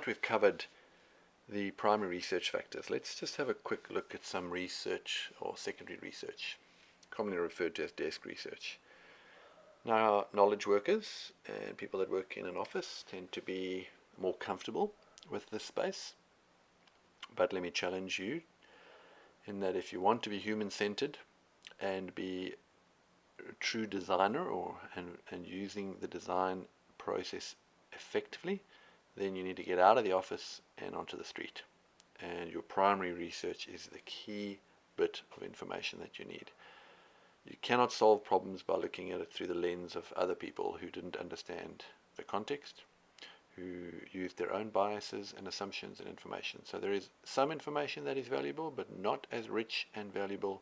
we've covered the primary research factors, let's just have a quick look at some research or secondary research, commonly referred to as desk research. Now, knowledge workers and people that work in an office tend to be more comfortable with this space, but let me challenge you in that if you want to be human-centered and be a true designer and using the design process effectively, then you need to get out of the office and onto the street. And your primary research is the key bit of information that you need. You cannot solve problems by looking at it through the lens of other people who didn't understand the context, who used their own biases and assumptions and information. So there is some information that is valuable, but not as rich and valuable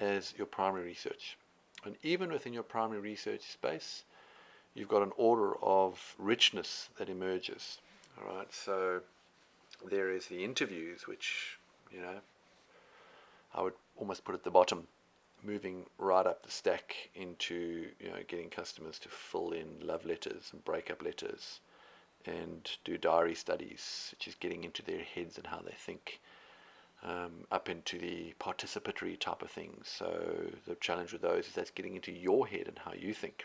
as your primary research. And even within your primary research space, you've got an order of richness that emerges. All right, so there is the interviews, which, I would almost put at the bottom, moving right up the stack into, getting customers to fill in love letters and breakup letters and do diary studies, which is getting into their heads and how they think, up into the participatory type of things. So the challenge with those is that's getting into your head and how you think.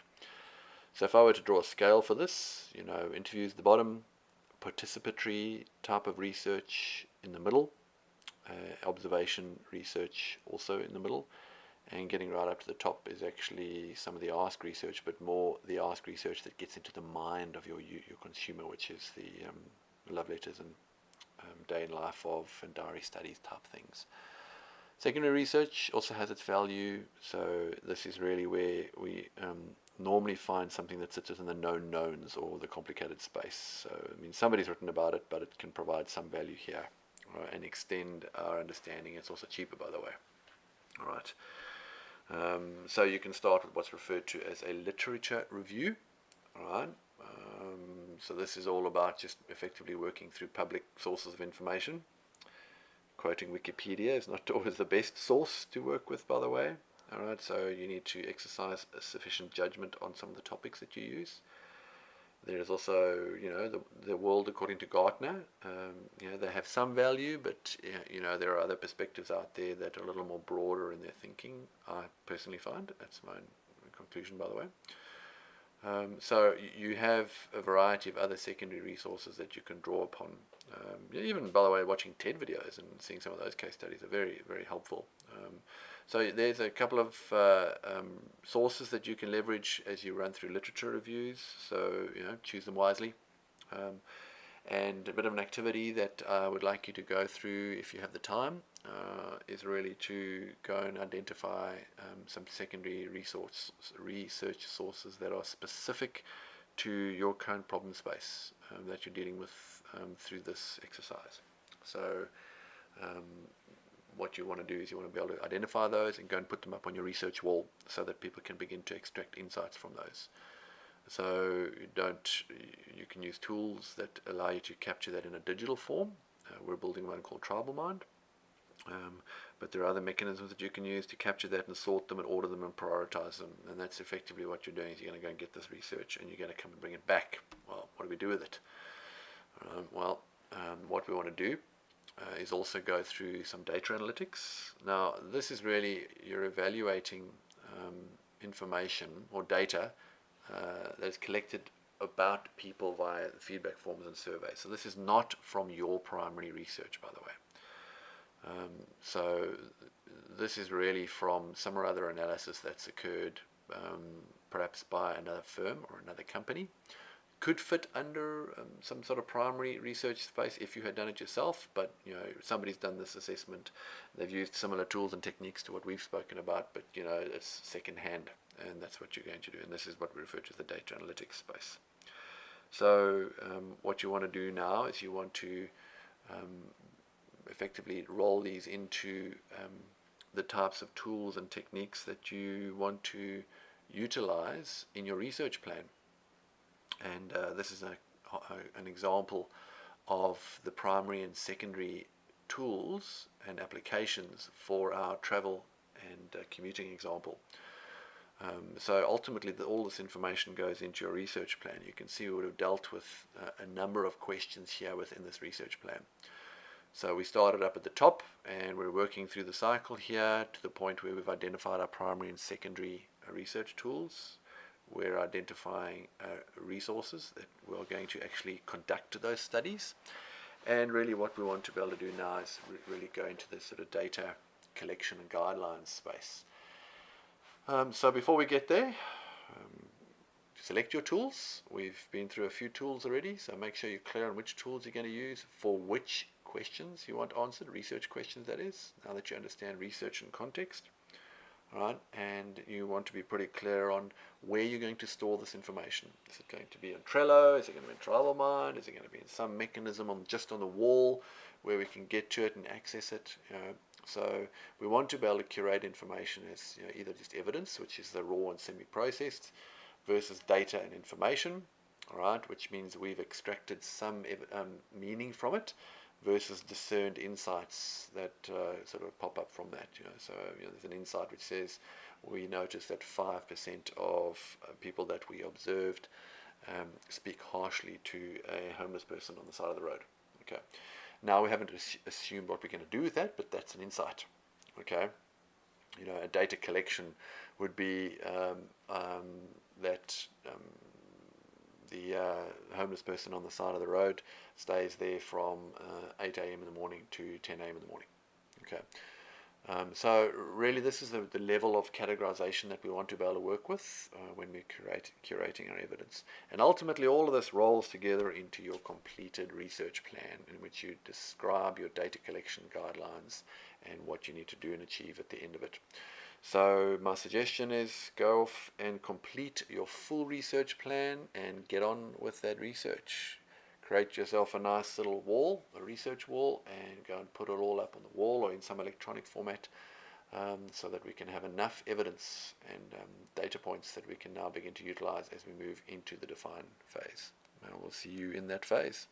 So if I were to draw a scale for this, interviews at the bottom, participatory type of research in the middle, observation research also in the middle, and getting right up to the top is actually some of the ask research, but more the ask research that gets into the mind of your consumer, which is the love letters and day in life of and diary studies type things. Secondary research also has its value, so this is really where we normally find something that sits within the known knowns or the complicated space. So, somebody's written about it, but it can provide some value here and extend our understanding. It's also cheaper, by the way. All right. So you can start with what's referred to as a literature review. All right. So this is all about just effectively working through public sources of information. Quoting Wikipedia is not always the best source to work with, by the way. All right, so you need to exercise a sufficient judgment on some of the topics that you use. There is also, the world according to Gartner. They have some value, but there are other perspectives out there that are a little more broader in their thinking. I personally find that's my conclusion, by the way. So you have a variety of other secondary resources that you can draw upon. Even, by the way, watching TED videos and seeing some of those case studies are very, very helpful. So there's a couple of sources that you can leverage as you run through literature reviews. So, choose them wisely. And a bit of an activity that I would like you to go through if you have the time is really to go and identify some secondary research sources that are specific to your current problem space that you're dealing with through this exercise. So what you want to do is you want to be able to identify those and go and put them up on your research wall so that people can begin to extract insights from those. So you can use tools that allow you to capture that in a digital form. We're building one called Tribal Mind. But there are other mechanisms that you can use to capture that and sort them and order them and prioritize them. And that's effectively what you're doing is you're going to go and get this research and you're going to come and bring it back. Well, what do we do with it? What we want to do is also go through some data analytics. Now, this is really, you're evaluating information or data that is collected about people via feedback forms and surveys. So this is not from your primary research, by the way. So this is really from some or other analysis that's occurred perhaps by another firm or another company. Could fit under some sort of primary research space if you had done it yourself, but somebody's done this assessment. They've used similar tools and techniques to what we've spoken about, but it's second-hand, and that's what you're going to do. And this is what we refer to as the data analytics space. So what you want to do now is you want to effectively roll these into the types of tools and techniques that you want to utilize in your research plan. And this is an example of the primary and secondary tools and applications for our travel and commuting example. So ultimately, all this information goes into your research plan. You can see we would have dealt with a number of questions here within this research plan. So we started up at the top, and we're working through the cycle here to the point where we've identified our primary and secondary research tools. We're identifying resources that we're going to actually conduct those studies. And really what we want to be able to do now is really go into this sort of data collection and guidelines space. So before we get there, select your tools. We've been through a few tools already, so make sure you're clear on which tools you're going to use for which questions you want answered, research questions that is, now that you understand research and context. All right, and you want to be pretty clear on where you're going to store this information. Is it going to be on Trello? Is it going to be in TravelMind? Is it going to be in some mechanism just on the wall where we can get to it and access it? So we want to be able to curate information as either just evidence, which is the raw and semi-processed, versus data and information. All right, which means we've extracted some meaning from it, versus discerned insights that sort of pop up from that. So there's an insight which says we noticed that 5% of people that we observed speak harshly to a homeless person on the side of the road. Okay. Now we haven't assumed what we're going to do with that, but that's an insight. Okay. A data collection would be that the homeless person on the side of the road stays there from 8 a.m. in the morning to 10 a.m. in the morning. Okay. So really this is the level of categorization that we want to be able to work with when we're curating our evidence. And ultimately all of this rolls together into your completed research plan, in which you describe your data collection guidelines and what you need to do and achieve at the end of it. So my suggestion is go off and complete your full research plan and get on with that research. Create yourself a nice little wall, a research wall, and go and put it all up on the wall or in some electronic format so that we can have enough evidence and data points that we can now begin to utilize as we move into the define phase. And we'll see you in that phase.